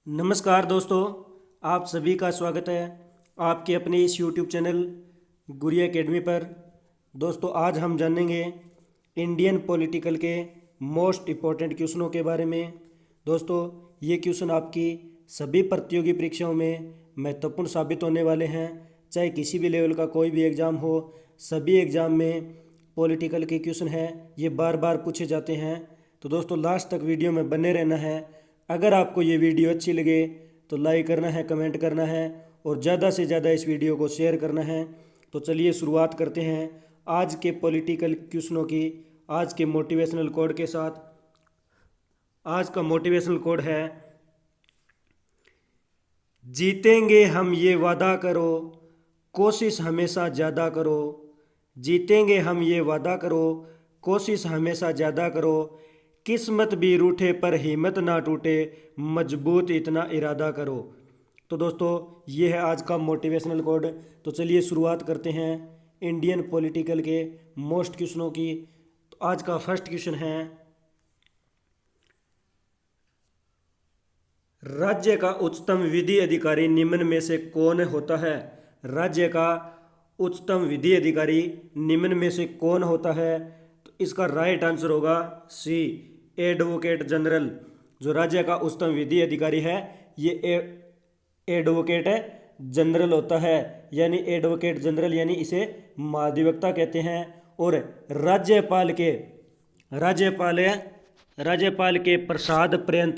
नमस्कार दोस्तों, आप सभी का स्वागत है आपके अपने इस यूट्यूब चैनल गुरिया एकेडमी पर। दोस्तों, आज हम जानेंगे इंडियन पॉलिटिकल के मोस्ट इम्पोर्टेंट क्वेश्चनों के बारे में। दोस्तों, ये क्वेश्चन आपकी सभी प्रतियोगी परीक्षाओं में महत्वपूर्ण साबित होने वाले हैं। चाहे किसी भी लेवल का कोई भी एग्ज़ाम हो, सभी एग्ज़ाम में पॉलिटिकल के क्वेश्चन हैं, ये बार बार पूछे जाते हैं। तो दोस्तों, लास्ट तक वीडियो में बने रहना है। अगर आपको ये वीडियो अच्छी लगे तो लाइक करना है, कमेंट करना है और ज़्यादा से ज़्यादा इस वीडियो को शेयर करना है। तो चलिए शुरुआत करते हैं आज के पॉलिटिकल क्वेश्चनों की, आज के मोटिवेशनल कोड के साथ। आज का मोटिवेशनल कोड है, जीतेंगे हम ये वादा करो, कोशिश हमेशा ज़्यादा करो। जीतेंगे हम ये वादा करो, कोशिश हमेशा ज़्यादा करो। किस्मत भी रूठे पर हिम्मत ना टूटे, मजबूत इतना इरादा करो। तो दोस्तों, ये है आज का मोटिवेशनल कोड। तो चलिए शुरुआत करते हैं इंडियन पॉलिटिकल के मोस्ट क्वेश्चनों की। तो आज का फर्स्ट क्वेश्चन है, राज्य का उच्चतम विधि अधिकारी निम्न में से कौन होता है? राज्य का उच्चतम विधि अधिकारी निम्न में से कौन होता है? तो इसका राइट आंसर होगा सी, एडवोकेट जनरल। जो राज्य का उच्चतम विधि अधिकारी है, ये एडवोकेट जनरल होता है, यानी एडवोकेट जनरल, यानी इसे महाधिवक्ता कहते हैं। और राज्यपाल के राज्यपाल राज्यपाल के प्रसाद पर्यंत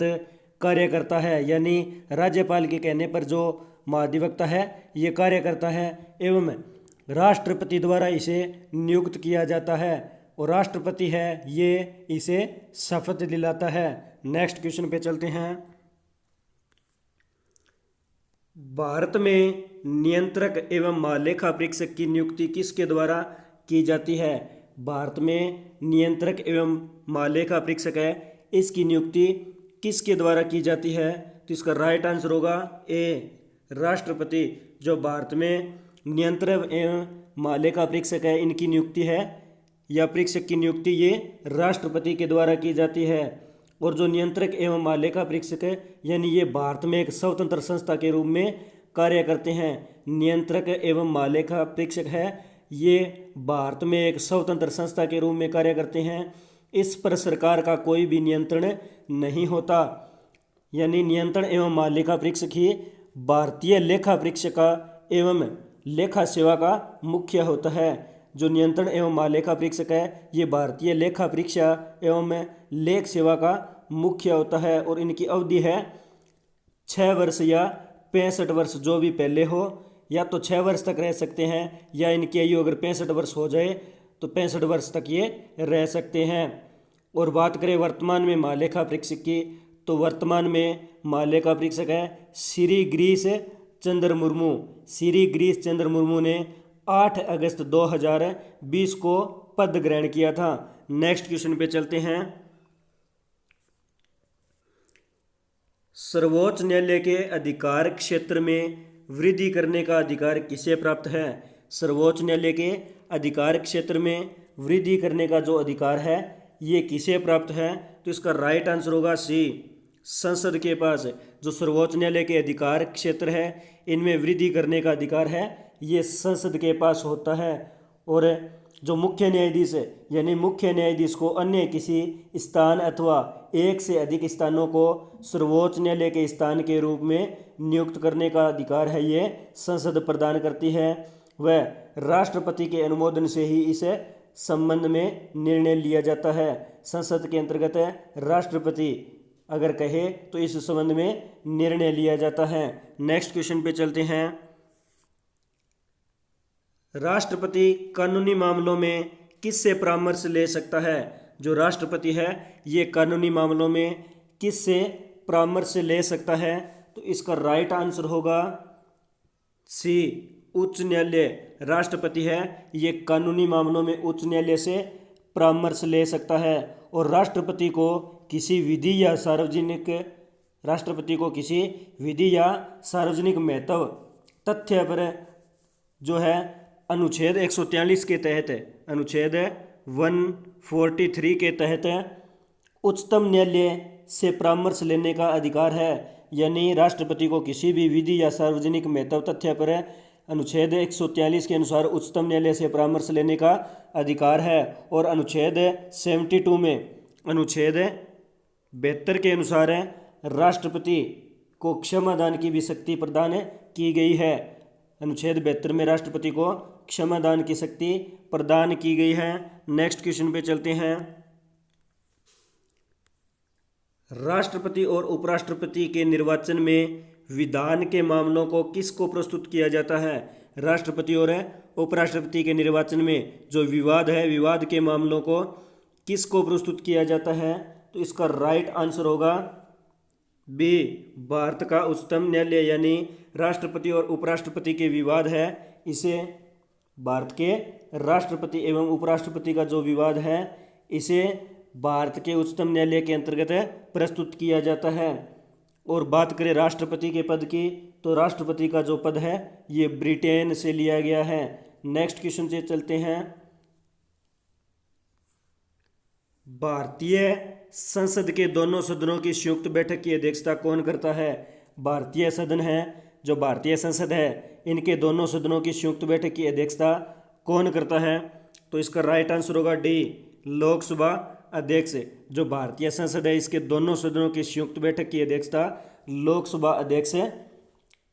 कार्य करता है, यानी राज्यपाल के कहने पर जो महाधिवक्ता है ये कार्य करता है। एवं राष्ट्रपति द्वारा इसे नियुक्त किया जाता है और राष्ट्रपति है ये इसे शपथ दिलाता है। नेक्स्ट क्वेश्चन पे चलते हैं। भारत में नियंत्रक एवं महालेखा परीक्षक की नियुक्ति किसके द्वारा की जाती है? भारत में नियंत्रक एवं महालेखा परीक्षक है, इसकी नियुक्ति किसके द्वारा की जाती है? तो इसका राइट आंसर होगा ए, राष्ट्रपति। जो भारत में नियंत्रक एवं महालेखा परीक्षक है, इनकी नियुक्ति है या परीक्षक की नियुक्ति ये राष्ट्रपति के द्वारा की जाती है। और जो नियंत्रक एवं महालेखा परीक्षक है, यानी ये भारत में एक स्वतंत्र संस्था के रूप में कार्य करते हैं। नियंत्रक एवं महालेखा परीक्षक है, ये भारत में एक स्वतंत्र संस्था के रूप में कार्य करते हैं। इस पर सरकार का कोई भी नियंत्रण नहीं होता, यानी नियंत्रण एवं महालेखा परीक्षक ही भारतीय लेखा परीक्षक का एवं लेखा सेवा का मुख्य होता है। जो नियंत्रण एवं महालेखा परीक्षक है, ये भारतीय लेखा परीक्षा एवं लेख सेवा का मुख्य होता है और इनकी अवधि है 6 वर्ष या 65 वर्ष, जो भी पहले हो। या तो 6 वर्ष तक रह सकते हैं, या इनकी आयु अगर 65 वर्ष हो जाए तो 65 वर्ष तक ये रह सकते हैं। और बात करें वर्तमान में महालेखा परीक्षक की, तो वर्तमान में महालेखा परीक्षक है श्री गिरीश चंद्र मुर्मू। श्री गिरीश चंद्र मुर्मू ने 8 अगस्त 2020 को पद ग्रहण किया था। नेक्स्ट क्वेश्चन पे चलते हैं। सर्वोच्च न्यायालय के अधिकार क्षेत्र में वृद्धि करने का अधिकार किसे प्राप्त है? सर्वोच्च न्यायालय के अधिकार क्षेत्र में वृद्धि करने का जो अधिकार है ये किसे प्राप्त है? तो इसका राइट आंसर होगा सी, संसद के पास। जो सर्वोच्च न्यायालय के अधिकार क्षेत्र है, इनमें वृद्धि करने का अधिकार है ये संसद के पास होता है। और जो मुख्य न्यायाधीश है, यानी मुख्य न्यायाधीश को अन्य किसी स्थान अथवा एक से अधिक स्थानों को सर्वोच्च न्यायालय के स्थान के रूप में नियुक्त करने का अधिकार है ये संसद प्रदान करती है। वह राष्ट्रपति के अनुमोदन से ही इस संबंध में निर्णय लिया जाता है। संसद के अंतर्गत राष्ट्रपति अगर कहे तो इस संबंध में निर्णय लिया जाता है। नेक्स्ट क्वेश्चन पे चलते हैं। राष्ट्रपति कानूनी मामलों में किससे परामर्श ले सकता है? जो राष्ट्रपति है ये कानूनी मामलों में किससे परामर्श ले सकता है? तो इसका राइट आंसर होगा सी, उच्च न्यायालय। राष्ट्रपति है ये कानूनी मामलों में उच्च न्यायालय से परामर्श ले सकता है। और राष्ट्रपति को किसी विधि या सार्वजनिक महत्व तथ्य पर जो है अनुच्छेद 143 के तहत, अनुच्छेद 143 के तहत उच्चतम न्यायालय से परामर्श लेने का अधिकार है, यानी राष्ट्रपति को किसी भी विधि या सार्वजनिक महत्व तथ्य पर अनुच्छेद 143 के अनुसार उच्चतम न्यायालय से परामर्श लेने का अधिकार है। और अनुच्छेद 72 में अनुच्छेद 72 के अनुसार राष्ट्रपति को क्षमादान की भी शक्ति प्रदान की गई है। अनुच्छेद 72 में राष्ट्रपति को क्षमादान की शक्ति प्रदान की गई है। नेक्स्ट क्वेश्चन पे चलते हैं। राष्ट्रपति और उपराष्ट्रपति के निर्वाचन में विधान के मामलों को किसको प्रस्तुत किया जाता है? राष्ट्रपति और उपराष्ट्रपति के निर्वाचन में जो विवाद है, विवाद के मामलों को किसको प्रस्तुत किया जाता है? तो इसका राइट आंसर होगा बी, भारत का उच्चतम न्यायालय। यानी राष्ट्रपति और उपराष्ट्रपति के विवाद है, इसे भारत के राष्ट्रपति एवं उपराष्ट्रपति का जो विवाद है, इसे भारत के उच्चतम न्यायालय के अंतर्गत प्रस्तुत किया जाता है। और बात करें राष्ट्रपति के पद की, तो राष्ट्रपति का जो पद है ये ब्रिटेन से लिया गया है। नेक्स्ट क्वेश्चन से चलते हैं। भारतीय संसद के दोनों सदनों की संयुक्त बैठक की अध्यक्षता कौन करता है? भारतीय सदन है, जो भारतीय संसद है, इनके दोनों सदनों की संयुक्त बैठक की अध्यक्षता कौन करता है? तो इसका राइट आंसर होगा डी, लोकसभा अध्यक्ष। जो भारतीय संसद है, इसके दोनों सदनों की संयुक्त बैठक की अध्यक्षता लोकसभा अध्यक्ष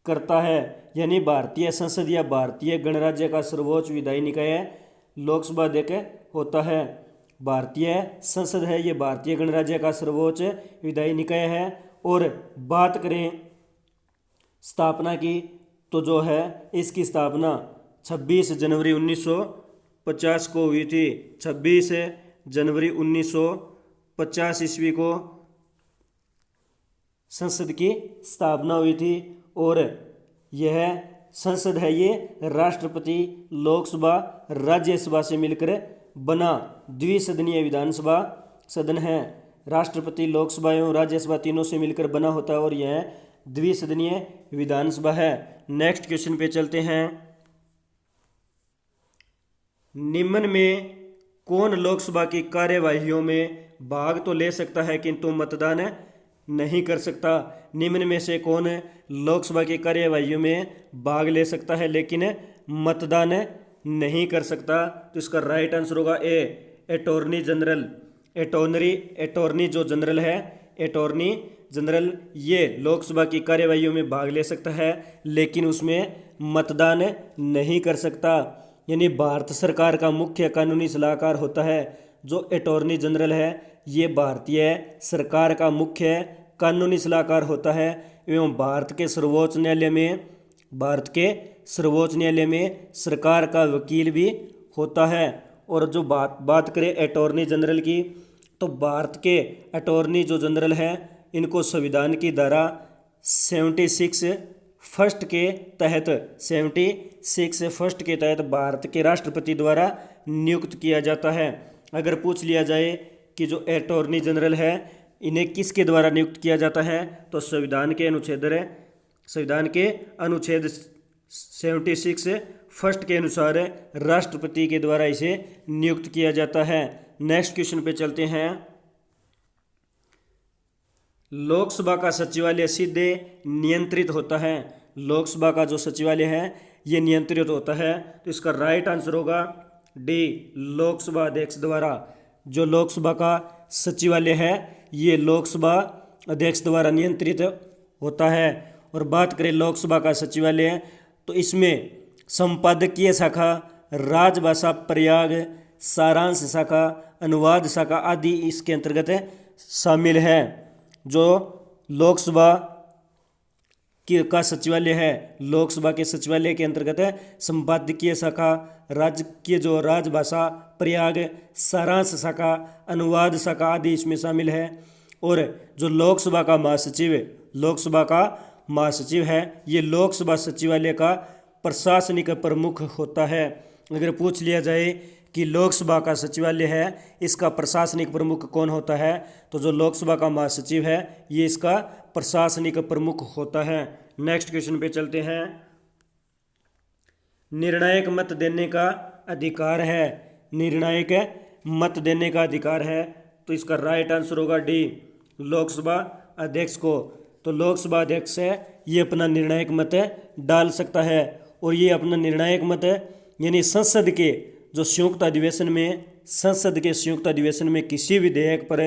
करता है। यानी भारतीय संसद या भारतीय गणराज्य का सर्वोच्च विधायी निकाय लोकसभा अध्यक्ष होता है। भारतीय संसद है, ये भारतीय गणराज्य का सर्वोच्च विधायी निकाय है। और बात करें स्थापना की, तो जो है इसकी स्थापना 26 जनवरी 1950 को हुई थी। 26 जनवरी 1950 ईस्वी को संसद की स्थापना हुई थी। और यह संसद है, ये राष्ट्रपति, लोकसभा, राज्यसभा से मिलकर बना द्विसदनीय विधानसभा सदन है। राष्ट्रपति, लोकसभा एवं राज्यसभा तीनों से मिलकर बना होता है और यह द्विसदनीय विधानसभा है। नेक्स्ट क्वेश्चन पे चलते हैं। निम्न में कौन लोकसभा की कार्यवाहियों में भाग तो ले सकता है किंतु मतदान नहीं कर सकता? निम्न में से कौन लोकसभा की कार्यवाहियों में भाग ले सकता है लेकिन मतदान नहीं कर सकता? तो इसका राइट आंसर होगा ए, अटॉर्नी जनरल। अटॉर्नी जो जनरल है, अटॉर्नी जनरल, ये लोकसभा की कार्यवाहियों में भाग ले सकता है लेकिन उसमें मतदान नहीं कर सकता। यानी भारत सरकार का मुख्य कानूनी सलाहकार होता है जो अटॉर्नी जनरल है, ये भारतीय सरकार का मुख्य कानूनी सलाहकार होता है एवं भारत के सर्वोच्च न्यायालय में सरकार का वकील भी होता है। और जो बात करें अटॉर्नी जनरल की, तो भारत के अटॉर्नी जो जनरल है, इनको संविधान की धारा 76 फर्स्ट के तहत भारत के राष्ट्रपति द्वारा नियुक्त किया जाता है। अगर पूछ लिया जाए कि जो अटॉर्नी जनरल है, इन्हें किसके द्वारा नियुक्त किया जाता है, तो संविधान के अनुच्छेद 76 फर्स्ट के अनुसार राष्ट्रपति के द्वारा इसे नियुक्त किया जाता है। नेक्स्ट क्वेश्चन पे चलते हैं। लोकसभा का सचिवालय सीधे नियंत्रित होता है। लोकसभा का जो सचिवालय है ये नियंत्रित होता है, तो इसका राइट आंसर होगा डी, लोकसभा अध्यक्ष द्वारा। जो लोकसभा का सचिवालय है ये लोकसभा अध्यक्ष द्वारा नियंत्रित होता है। और बात करें लोकसभा का सचिवालय, तो इसमें संपादकीय शाखा, राजभाषा प्रयाग, सारांश शाखा, अनुवाद शाखा आदि इसके अंतर्गत शामिल है। जो लोकसभा का सचिवालय है, लोकसभा के सचिवालय के अंतर्गत संपादकीय शाखा, राजभाषा प्रयाग, सारांश शाखा, अनुवाद शाखा आदि इसमें शामिल है। और जो लोकसभा का महासचिव है, ये लोकसभा सचिवालय का प्रशासनिक प्रमुख होता है। अगर पूछ लिया जाए कि लोकसभा का सचिवालय है, इसका प्रशासनिक प्रमुख कौन होता है, तो जो लोकसभा का महासचिव है ये इसका प्रशासनिक प्रमुख होता है। नेक्स्ट क्वेश्चन पे चलते हैं। निर्णायक मत देने का अधिकार है। निर्णायक मत देने का अधिकार है, तो इसका राइट आंसर होगा डी, लोकसभा अध्यक्ष को। तो लोकसभा अध्यक्ष है ये अपना निर्णायक मत डाल सकता है, और ये अपना निर्णायक मत यानी संसद के जो संयुक्त अधिवेशन में किसी विधेयक पर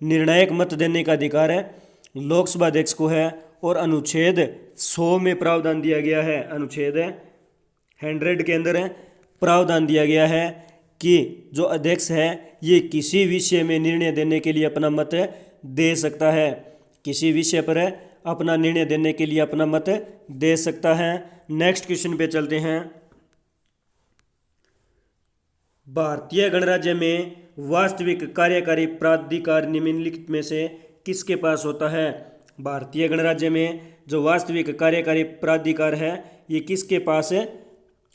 निर्णायक मत देने का अधिकार है लोकसभा अध्यक्ष को है। और अनुच्छेद 100 में प्रावधान दिया गया है, अनुच्छेद 100 के अंदर प्रावधान दिया गया है कि जो अध्यक्ष है ये किसी विषय में निर्णय देने के लिए अपना मत दे सकता है, किसी विषय पर अपना निर्णय देने के लिए अपना मत दे सकता है। नेक्स्ट क्वेश्चन पे चलते हैं। भारतीय गणराज्य में वास्तविक कार्यकारी प्राधिकार निम्नलिखित में से किसके पास होता है? भारतीय गणराज्य में जो वास्तविक कार्यकारी प्राधिकार है ये किसके पास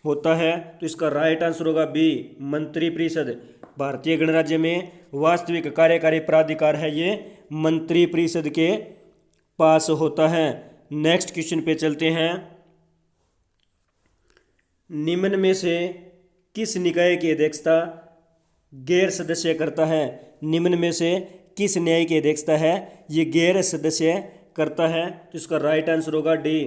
होता है? तो इसका राइट आंसर होगा बी, मंत्रिपरिषद। भारतीय गणराज्य में वास्तविक कार्यकारी प्राधिकार है ये मंत्रिपरिषद के पास होता है। नेक्स्ट क्वेश्चन पे चलते हैं। निम्न में से किस निकाय की अध्यक्षता गैर सदस्य करता है? निम्न में से किस न्याय की अध्यक्षता है ये गैर सदस्य करता है? तो इसका राइट आंसर होगा डी,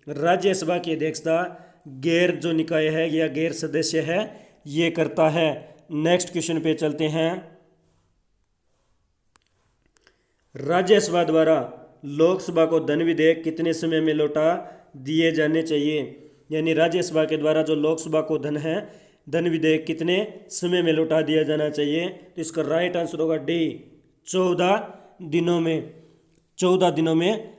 राज्यसभा की अध्यक्षता गैर जो निकाय है या गैर सदस्य है ये करता है। नेक्स्ट क्वेश्चन पे चलते हैं। राज्यसभा द्वारा लोकसभा को धन विधेयक कितने समय में लौटा दिए जाने चाहिए? यानी राज्यसभा के द्वारा जो लोकसभा को धन विधेयक कितने समय में लौटा दिया जाना चाहिए? तो इसका राइट आंसर होगा डी, 14 दिनों में। 14 दिनों में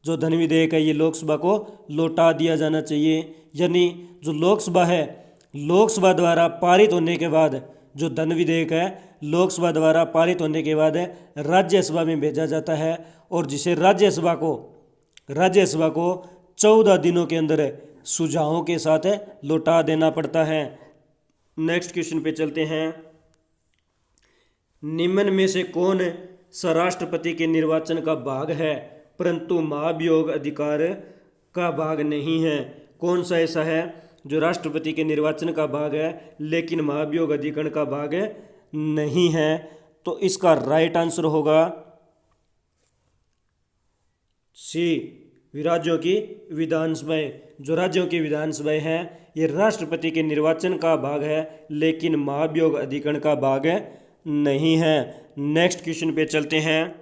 जो धन विधेयक है ये लोकसभा को लौटा दिया जाना चाहिए। यानी जो लोकसभा है, लोकसभा द्वारा पारित होने के बाद जो धन विधेयक है लोकसभा द्वारा पारित होने के बाद राज्यसभा में भेजा जाता है, और जिसे राज्यसभा को 14 दिनों के अंदर सुझावों के साथ लौटा देना पड़ता है। नेक्स्ट क्वेश्चन पे चलते हैं। निम्न में से कौन सा राष्ट्रपति के निर्वाचन का भाग है परंतु महाभियोग अधिकार का भाग नहीं है? कौन सा ऐसा है जो राष्ट्रपति के निर्वाचन का भाग है लेकिन महाभियोग अधिकरण का भाग नहीं है? तो इसका राइट आंसर होगा सी, राज्यों की विधानसभाएं। जो राज्यों की विधानसभाएं हैं ये राष्ट्रपति के निर्वाचन का भाग है लेकिन महाभियोग अधिकरण का भाग नहीं है। नेक्स्ट क्वेश्चन पे चलते हैं।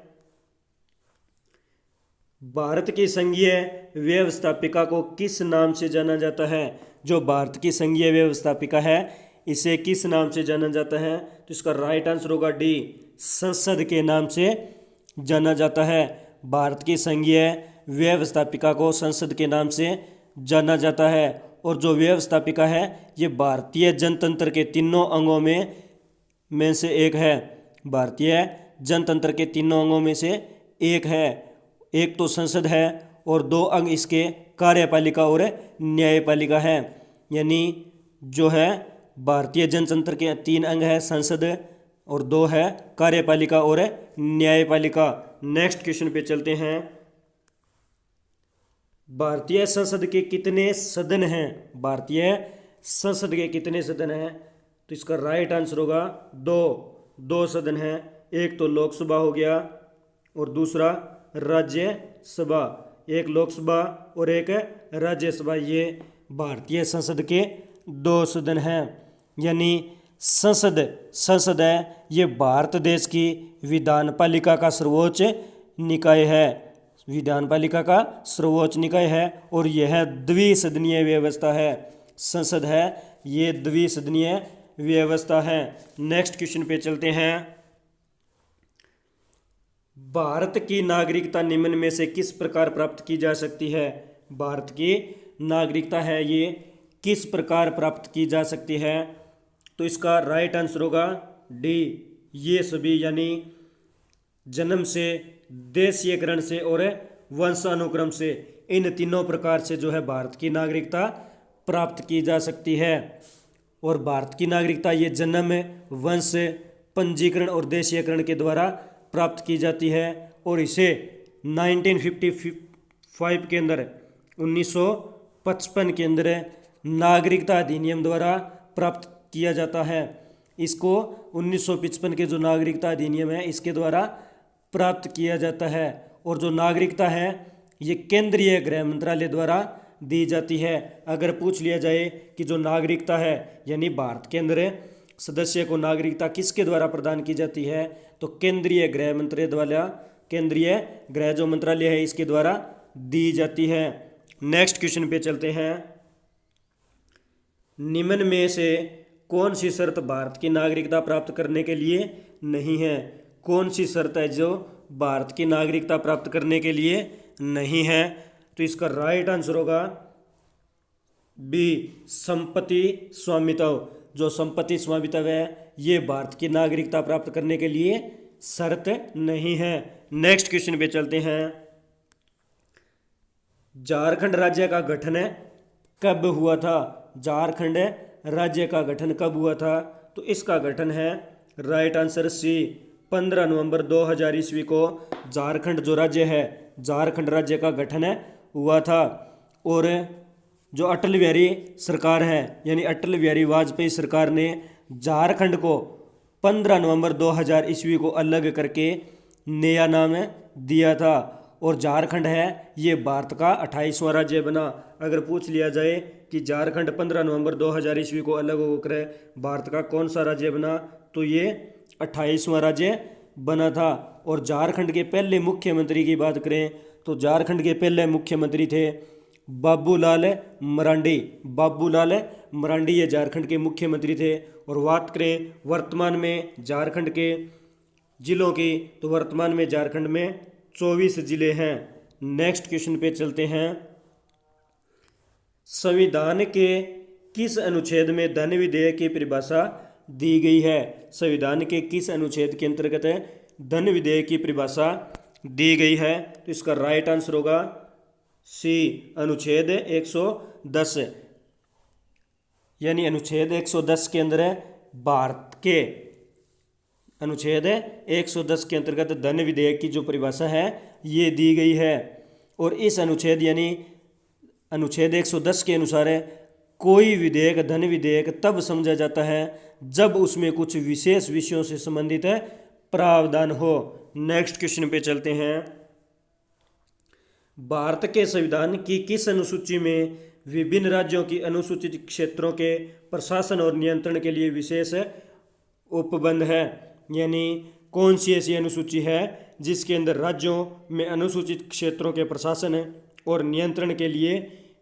भारत की संघीय व्यवस्थापिका को किस नाम से जाना जाता है? जो भारत की संघीय व्यवस्थापिका है इसे किस नाम से जाना जाता है? तो इसका राइट आंसर होगा डी, संसद के नाम से जाना जाता है। भारत की संघीय व्यवस्थापिका को संसद के नाम से जाना जाता है। और जो व्यवस्थापिका है ये भारतीय जनतंत्र के तीनों अंगों में से एक है। भारतीय जनतंत्र के तीनों अंगों में से एक है। एक तो संसद है और 2 अंग इसके कार्यपालिका और न्यायपालिका है। यानी जो है भारतीय जनतंत्र के 3 अंग है, संसद और 2 है कार्यपालिका और न्यायपालिका। नेक्स्ट क्वेश्चन पे चलते हैं। भारतीय संसद के कितने सदन हैं? भारतीय संसद के कितने सदन हैं? तो इसका राइट आंसर होगा 2 सदन हैं। एक तो लोकसभा हो गया और दूसरा राज्यसभा। एक लोकसभा और एक राज्यसभा, ये भारतीय संसद के 2 सदन हैं। यानी संसद है ये भारत देश की विधानपालिका का सर्वोच्च निकाय है, विधानपालिका का सर्वोच्च निकाय है और यह द्विसदनीय व्यवस्था है। संसद है ये द्विसदनीय व्यवस्था है। नेक्स्ट क्वेश्चन पे चलते हैं। भारत की नागरिकता निम्न में से किस प्रकार प्राप्त की जा सकती है? भारत की नागरिकता है ये किस प्रकार प्राप्त की जा सकती है? तो इसका राइट आंसर होगा डी, ये सभी, यानी जन्म से, देशीयकरण से और वंशानुक्रम से, इन तीनों प्रकार से जो है भारत की नागरिकता प्राप्त की जा सकती है। और भारत की नागरिकता ये जन्म, वंश, पंजीकरण और देशीयकरण के द्वारा प्राप्त की जाती है। और इसे 1955 के अंदर 1955 के अंदर नागरिकता अधिनियम द्वारा प्राप्त किया जाता है। इसको 1955 के जो नागरिकता अधिनियम है इसके द्वारा प्राप्त किया जाता है। और जो नागरिकता है ये केंद्रीय गृह मंत्रालय द्वारा दी जाती है। अगर पूछ लिया जाए कि जो नागरिकता है यानी भारत के अंदर सदस्य को नागरिकता किसके द्वारा प्रदान की जाती है, तो केंद्रीय गृह मंत्रालय द्वारा, केंद्रीय गृह जो मंत्रालय है इसके द्वारा दी जाती है। नेक्स्ट क्वेश्चन पे चलते हैं। निम्न में से कौन सी शर्त भारत की नागरिकता प्राप्त करने के लिए नहीं है? कौन सी शर्त है जो भारत की नागरिकता प्राप्त करने के लिए नहीं है? तो इसका राइट आंसर होगा बी, संपत्ति स्वामित्व। जो संपत्ति स्वामित्व है ये भारत की नागरिकता प्राप्त करने के लिए शर्त नहीं है। नेक्स्ट क्वेश्चन पे चलते हैं। झारखंड राज्य का गठन कब हुआ था? झारखंड राज्य का गठन कब हुआ था? तो इसका गठन है राइट आंसर सी, 15 नवंबर 2000 ईस्वी को झारखंड जो राज्य है, झारखंड राज्य का गठन हुआ था। और जो अटल बिहारी सरकार है यानी अटल बिहारी वाजपेयी सरकार ने झारखंड को 15 नवंबर 2000 ईस्वी को अलग करके नया नाम दिया था। और झारखंड है ये भारत का 28वां राज्य बना। अगर पूछ लिया जाए कि झारखंड 15 नवंबर 2000 ईस्वी को अलग होकर भारत का कौन सा राज्य बना, तो ये 28वां राज्य बना था। और झारखंड के पहले मुख्यमंत्री की बात करें तो झारखंड के पहले मुख्यमंत्री थे बाबूलाल मरांडी। बाबूलाल मरांडी ये झारखंड के मुख्यमंत्री थे। और बात करें वर्तमान में झारखंड के जिलों की, तो वर्तमान में झारखंड में 24 जिले हैं। नेक्स्ट क्वेश्चन पे चलते हैं। संविधान के किस अनुच्छेद में धन विधेयक की परिभाषा दी गई है? संविधान के किस अनुच्छेद के अंतर्गत धन विधेयक की परिभाषा दी गई है? तो इसका राइट आंसर होगा सी, अनुच्छेद 110। यानी अनुच्छेद 110 के अंदर भारत के अनुच्छेद 110 के अंतर्गत धन विधेयक की जो परिभाषा है ये दी गई है। और इस अनुच्छेद यानी अनुच्छेद 110 के अनुसार कोई विधेयक धन विधेयक तब समझा जाता है जब उसमें कुछ विशेष विषयों से संबंधित प्रावधान हो। नेक्स्ट क्वेश्चन पे चलते हैं। भारत के संविधान की किस अनुसूची में विभिन्न राज्यों की अनुसूचित क्षेत्रों के प्रशासन और नियंत्रण के लिए विशेष उपबंध है? यानी कौन सी ऐसी अनुसूची है जिसके अंदर राज्यों में अनुसूचित क्षेत्रों के प्रशासन और नियंत्रण के लिए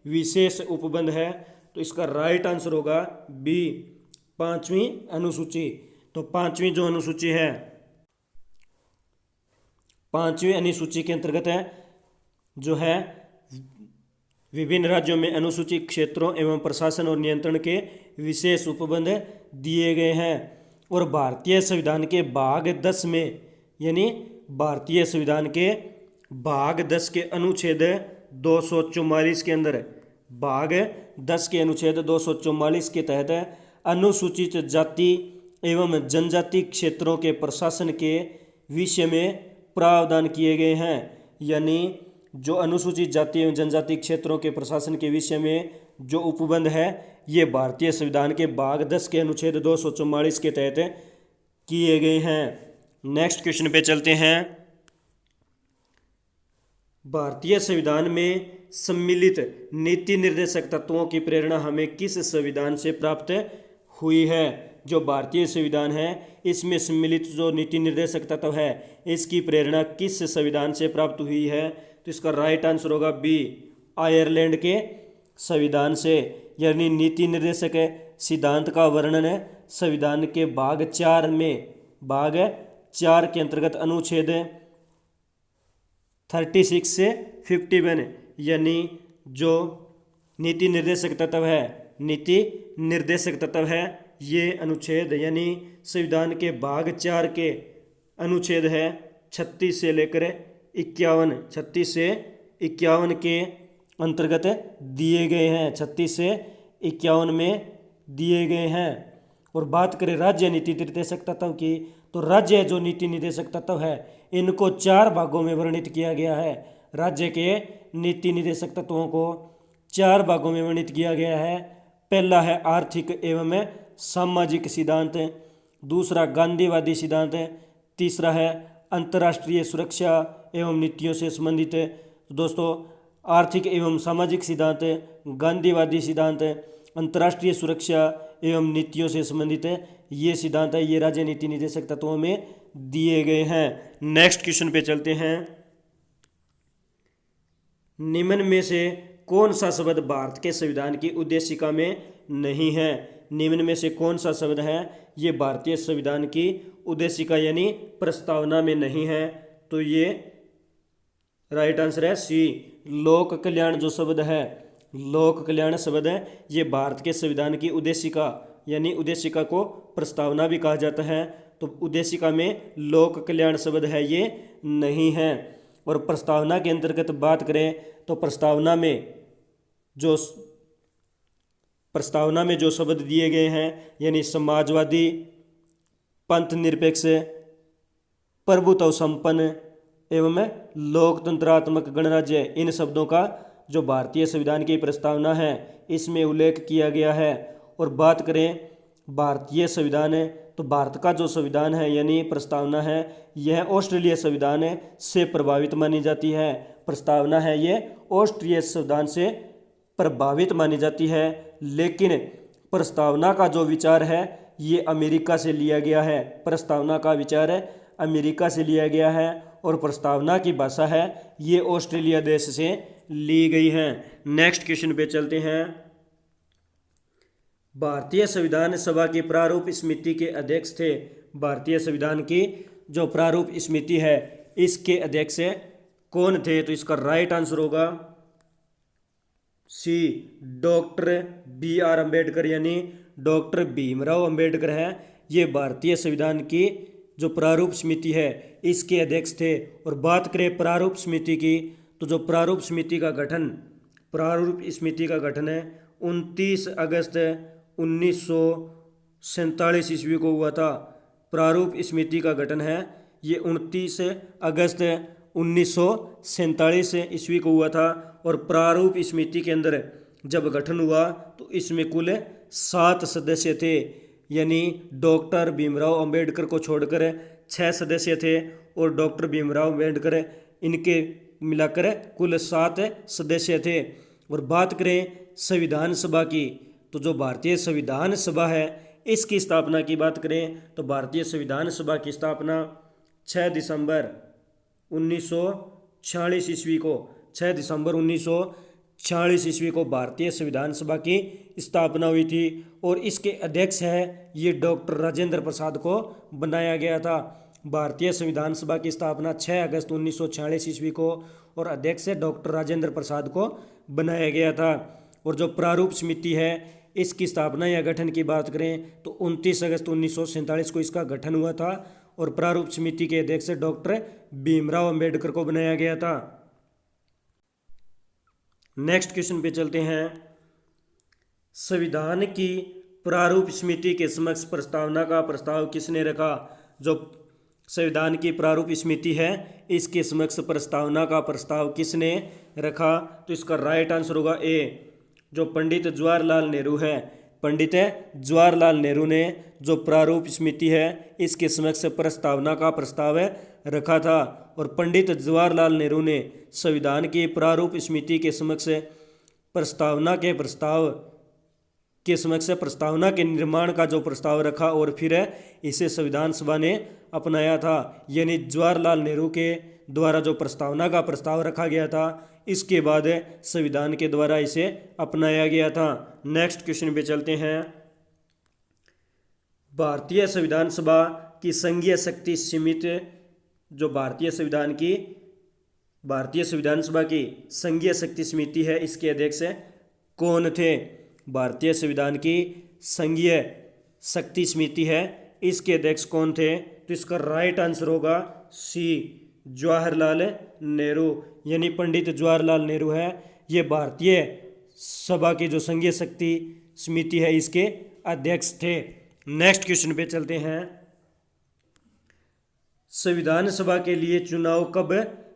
विशेष उपबंध है? तो इसका राइट आंसर होगा बी, 5वीं अनुसूची। तो 5वीं जो अनुसूची है, 5वीं अनुसूची के अंतर्गत है जो है विभिन्न राज्यों में अनुसूचित क्षेत्रों एवं प्रशासन और नियंत्रण के विशेष उपबंध दिए गए हैं। और भारतीय संविधान के भाग 10 में, यानी भारतीय संविधान के भाग 10 के अनुच्छेद 244 के अंदर, भाग 10 के अनुच्छेद 244 के तहत अनुसूचित जाति एवं जनजाति क्षेत्रों के प्रशासन के विषय में प्रावधान किए गए हैं। यानी जो अनुसूचित जाति एवं जनजाति क्षेत्रों के प्रशासन के विषय में जो उपबंध है ये भारतीय संविधान के भाग 10 के अनुच्छेद 244 के तहत किए गए हैं। नेक्स्ट क्वेश्चन पे चलते हैं। भारतीय संविधान में सम्मिलित नीति निर्देशक तत्वों की प्रेरणा हमें किस संविधान से प्राप्त हुई है? जो भारतीय संविधान है इसमें सम्मिलित जो नीति निर्देशक तत्व है इसकी प्रेरणा किस संविधान से प्राप्त हुई है? तो इसका राइट आंसर होगा बी, आयरलैंड के संविधान से। यानी नीति निर्देशक सिद्धांत का वर्णन संविधान के भाग 4 में, भाग 4 के अंतर्गत अनुच्छेद 36 से 51, यानी जो नीति निर्देशक तत्व है, नीति निर्देशक तत्व है ये अनुच्छेद यानी संविधान के भाग 4 के अनुच्छेद है 36 से लेकर 51, 36 से 51 के अंतर्गत दिए गए हैं, 36 से 51 में दिए गए हैं। और बात करें राज्य नीति निर्देशक तत्व की, तो राज्य जो नीति निर्देशक तत्व है इनको 4 भागों में वर्णित किया गया है। राज्य के नीति निर्देशक तत्वों को 4 भागों में वर्णित किया गया है। पहला है आर्थिक एवं सामाजिक सिद्धांत, दूसरा गांधीवादी सिद्धांत, तीसरा है अंतर्राष्ट्रीय सुरक्षा एवं नीतियों से संबंधित है। तो दोस्तों आर्थिक एवं सामाजिक सिद्धांत, गांधीवादी सिद्धांत, अंतर्राष्ट्रीय सुरक्षा एवं नीतियों से संबंधित है, ये सिद्धांत है, ये राजनीति निर्देशक तत्वों में दिए गए हैं। नेक्स्ट क्वेश्चन पे चलते हैं। निम्न में से कौन सा शब्द भारत के संविधान की उद्देशिका में नहीं है? निम्न में से कौन सा शब्द है ये भारतीय संविधान की उद्देशिका यानी प्रस्तावना में नहीं है? तो ये राइट आंसर है सी, लोक कल्याण जो शब्द है, लोक कल्याण शब्द है, ये भारत के संविधान की उद्देशिका यानी उद्देशिका को प्रस्तावना भी कहा जाता है। तो उद्देशिका में लोक कल्याण शब्द है ये नहीं है। और प्रस्तावना के अंतर्गत बात करें तो प्रस्तावना में जो शब्द दिए गए हैं यानी समाजवादी, पंथ निरपेक्ष, प्रभुत्व संपन्न एवं लोकतंत्रात्मक गणराज्य, इन शब्दों का जो भारतीय संविधान की प्रस्तावना है इसमें उल्लेख किया गया है। और बात करें भारतीय संविधान तो भारत का जो संविधान है यानी प्रस्तावना है यह ऑस्ट्रेलिया संविधान से प्रभावित मानी जाती है। प्रस्तावना है ये ऑस्ट्रेलिया संविधान से प्रभावित मानी जाती है, लेकिन प्रस्तावना का जो विचार है ये अमेरिका से लिया गया है। प्रस्तावना का विचार अमेरिका से लिया गया है और प्रस्तावना की भाषा है ये ऑस्ट्रेलिया देश से ली गई है। नेक्स्ट क्वेश्चन पे चलते हैं। भारतीय संविधान सभा की प्रारूप समिति के अध्यक्ष थे। भारतीय संविधान की जो प्रारूप समिति है इसके अध्यक्ष कौन थे? तो इसका राइट आंसर होगा सी, डॉक्टर बी आर अम्बेडकर यानी डॉक्टर भीमराव अम्बेडकर है। ये भारतीय संविधान की जो प्रारूप समिति है इसके अध्यक्ष थे। और बात करें प्रारूप समिति की तो जो प्रारूप समिति का गठन है 29 अगस्त 1947 ईस्वी को हुआ था। प्रारूप समिति का गठन है ये 29 अगस्त 1947 ईस्वी को हुआ था। और प्रारूप समिति के अंदर जब गठन हुआ तो इसमें कुल 7 सदस्य थे, यानी डॉक्टर भीमराव अंबेडकर को छोड़कर 6 सदस्य थे और डॉक्टर भीमराव अंबेडकर इनके मिलाकर कुल 7 सदस्य थे। और बात करें संविधान सभा की तो जो भारतीय संविधान सभा है इसकी स्थापना की बात करें तो भारतीय संविधान सभा की स्थापना 6 दिसंबर 1946 ईस्वी को 6 दिसंबर 1946 ईस्वी को भारतीय संविधान सभा की स्थापना हुई थी। और इसके अध्यक्ष है ये डॉक्टर राजेंद्र प्रसाद को बनाया गया था। भारतीय संविधान सभा की स्थापना 6 अगस्त 1946 ईस्वी को और अध्यक्ष डॉक्टर राजेंद्र प्रसाद को बनाया गया था। और जो प्रारूप समिति है इसकी स्थापना या गठन की बात करें तो 29 अगस्त 1947 को इसका गठन हुआ था और प्रारूप समिति के अध्यक्ष डॉक्टर भीमराव अंबेडकर को बनाया गया था। नेक्स्ट क्वेश्चन पे चलते हैं। संविधान की प्रारूप समिति के समक्ष प्रस्तावना का प्रस्ताव किसने रखा? जो संविधान की प्रारूप समिति है इसके समक्ष प्रस्तावना का प्रस्ताव किसने रखा? तो इसका राइट आंसर होगा ए, जो पंडित जवाहरलाल नेहरू है। पंडित जवाहरलाल नेहरू ने जो प्रारूप समिति है इसके समक्ष प्रस्तावना का प्रस्ताव रखा था। और पंडित जवाहरलाल नेहरू ने संविधान की प्रारूप समिति के समक्ष प्रस्तावना के निर्माण का जो प्रस्ताव रखा और फिर इसे संविधान सभा ने अपनाया था। यानी जवाहरलाल नेहरू के द्वारा जो प्रस्तावना का प्रस्ताव रखा गया था इसके बाद संविधान के द्वारा इसे अपनाया गया था। नेक्स्ट क्वेश्चन पे चलते हैं। भारतीय संविधान सभा की संघीय शक्ति सीमित जो भारतीय संविधान सभा की संघीय शक्ति समिति है इसके अध्यक्ष कौन थे? भारतीय संविधान की संघीय शक्ति समिति है इसके अध्यक्ष कौन थे? तो इसका राइट आंसर होगा सी, जवाहरलाल नेहरू, यानी पंडित जवाहरलाल नेहरू है। ये भारतीय सभा की जो संघीय शक्ति समिति है इसके अध्यक्ष थे। नेक्स्ट क्वेश्चन पे चलते हैं। संविधान सभा के लिए चुनाव कब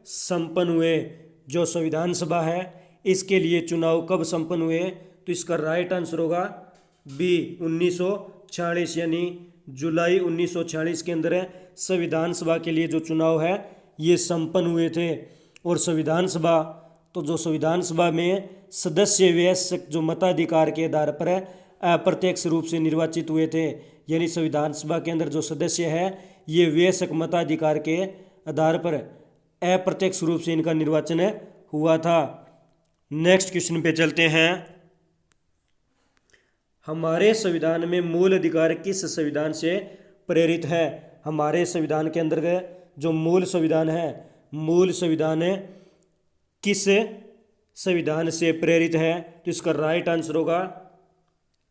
संपन्न हुए? जो संविधान सभा है इसके लिए चुनाव कब संपन्न हुए? तो इसका राइट आंसर होगा बी, 1946 यानी जुलाई 1946 के अंदर संविधान सभा के लिए जो चुनाव है ये संपन्न हुए थे। और संविधान सभा, तो जो संविधान सभा में सदस्य वयस्क जो मताधिकार के आधार पर अप्रत्यक्ष रूप से निर्वाचित हुए थे, यानी संविधान सभा के अंदर जो सदस्य है ये वयस्क मताधिकार के आधार पर अप्रत्यक्ष रूप से इनका निर्वाचन हुआ था। नेक्स्ट क्वेश्चन पे चलते हैं। हमारे संविधान में मूल अधिकार किस संविधान से प्रेरित है? हमारे संविधान के अंतर्गत जो मूल संविधान है, मूल संविधान किस संविधान से प्रेरित है? तो इसका राइट आंसर होगा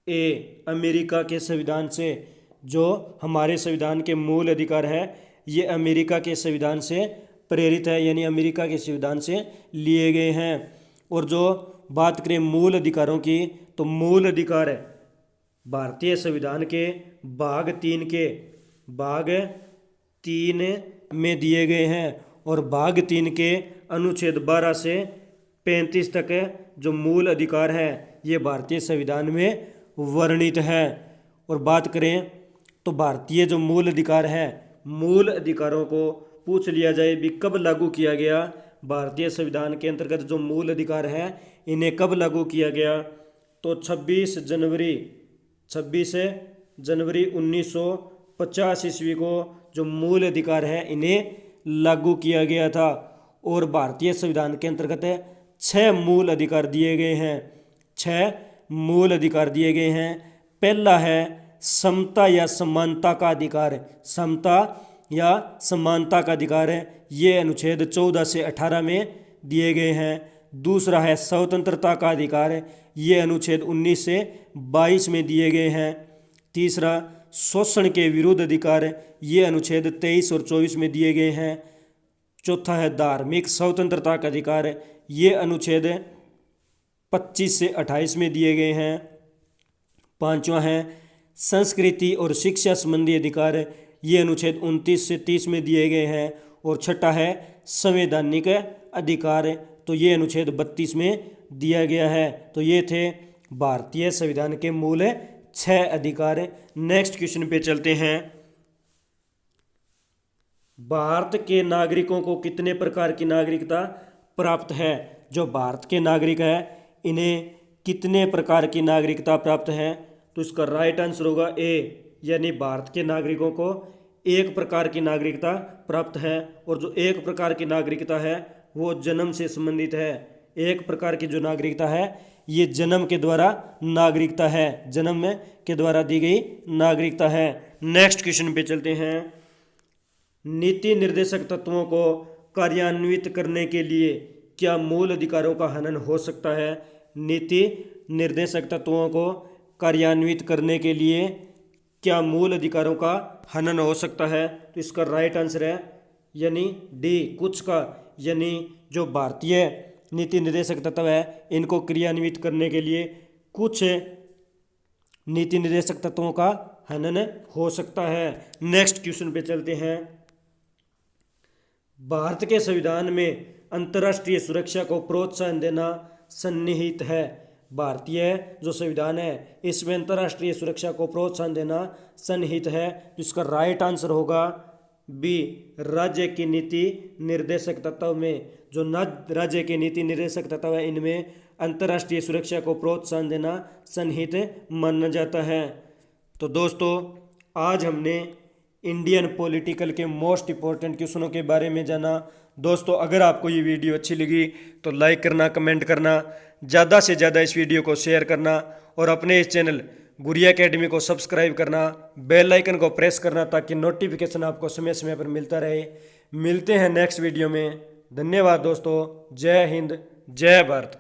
ए, अमेरिका के संविधान से। जो हमारे संविधान के मूल अधिकार है ये अमेरिका के संविधान से प्रेरित है, यानी अमेरिका के संविधान से लिए गए हैं। और जो बात करें मूल अधिकारों की, तो मूल अधिकार भारतीय संविधान के भाग 3 में दिए गए हैं। और भाग 3 के अनुच्छेद 12 से 35 तक जो मूल अधिकार है ये भारतीय संविधान में वर्णित है। और बात करें तो भारतीय जो मूल अधिकार है, मूल अधिकारों को पूछ लिया जाए भी कब लागू किया गया, भारतीय संविधान के अंतर्गत जो मूल अधिकार है इन्हें कब लागू किया गया? तो 26 जनवरी 1950 ईस्वी को जो मूल अधिकार है इन्हें लागू किया गया था। और भारतीय संविधान के अंतर्गत 6 मूल अधिकार दिए गए हैं। 6 मूल अधिकार दिए गए हैं। पहला है समता या समानता का अधिकार। समता या समानता का अधिकार है, ये अनुच्छेद 14 से 18 में दिए गए हैं। दूसरा है स्वतंत्रता का अधिकार, ये अनुच्छेद 19 से 22 में दिए गए हैं। तीसरा शोषण के विरुद्ध अधिकार, ये अनुच्छेद 23 और 24 में दिए गए हैं। चौथा है धार्मिक स्वतंत्रता का अधिकार, ये अनुच्छेद 25 से 28 में दिए गए हैं। पांचवा है संस्कृति और शिक्षा संबंधी अधिकार, ये अनुच्छेद 29 से 30 में दिए गए हैं। और छठा है संवैधानिक अधिकार, तो ये अनुच्छेद 32 में दिया गया है। तो ये थे भारतीय संविधान के मूल 6 अधिकार। नेक्स्ट क्वेश्चन पे चलते हैं। भारत के नागरिकों को कितने प्रकार की नागरिकता प्राप्त है? जो भारत के नागरिक है इन्हें कितने प्रकार की नागरिकता प्राप्त है? तो इसका राइट आंसर होगा ए, यानी भारत के नागरिकों को एक प्रकार की नागरिकता प्राप्त है। और जो एक प्रकार की नागरिकता है वो जन्म से संबंधित है। एक प्रकार की जो नागरिकता है ये जन्म के द्वारा नागरिकता है, जन्म के द्वारा दी गई नागरिकता है। नेक्स्ट क्वेश्चन पे चलते हैं। नीति निर्देशक तत्वों को कार्यान्वित करने के लिए क्या मूल अधिकारों का हनन हो सकता है? नीति निर्देशक तत्वों को कार्यान्वित करने के लिए क्या मूल अधिकारों का हनन हो सकता है? तो इसका राइट आंसर है यानी डी, कुछ का, यानी जो भारतीय नीति निर्देशक तत्व है इनको क्रियान्वित करने के लिए कुछ नीति निर्देशक तत्वों का हनन हो सकता है। नेक्स्ट क्वेश्चन पे चलते हैं। भारत के संविधान में अंतर्राष्ट्रीय सुरक्षा को प्रोत्साहन देना सन्निहित है। भारतीय जो संविधान है इसमें अंतर्राष्ट्रीय सुरक्षा को प्रोत्साहन देना सन्निहित है। तो इसका राइट आंसर होगा बी, राज्य की नीति निर्देशक तत्व में जो राज्य के नीति निर्देशक तत्व है इनमें अंतर्राष्ट्रीय सुरक्षा को प्रोत्साहन देना सन्निहित माना जाता है। तो दोस्तों आज हमने इंडियन पॉलिटिकल के मोस्ट इम्पोर्टेंट क्वेश्चनों के बारे में जाना। दोस्तों अगर आपको ये वीडियो अच्छी लगी तो लाइक करना, कमेंट करना, ज़्यादा से ज़्यादा इस वीडियो को शेयर करना और अपने इस चैनल गुरिया एकेडमी को सब्सक्राइब करना, बेल आइकन को प्रेस करना ताकि नोटिफिकेशन आपको समय समय पर मिलता रहे। मिलते हैं नेक्स्ट वीडियो में। धन्यवाद दोस्तों। जय हिंद, जय भारत।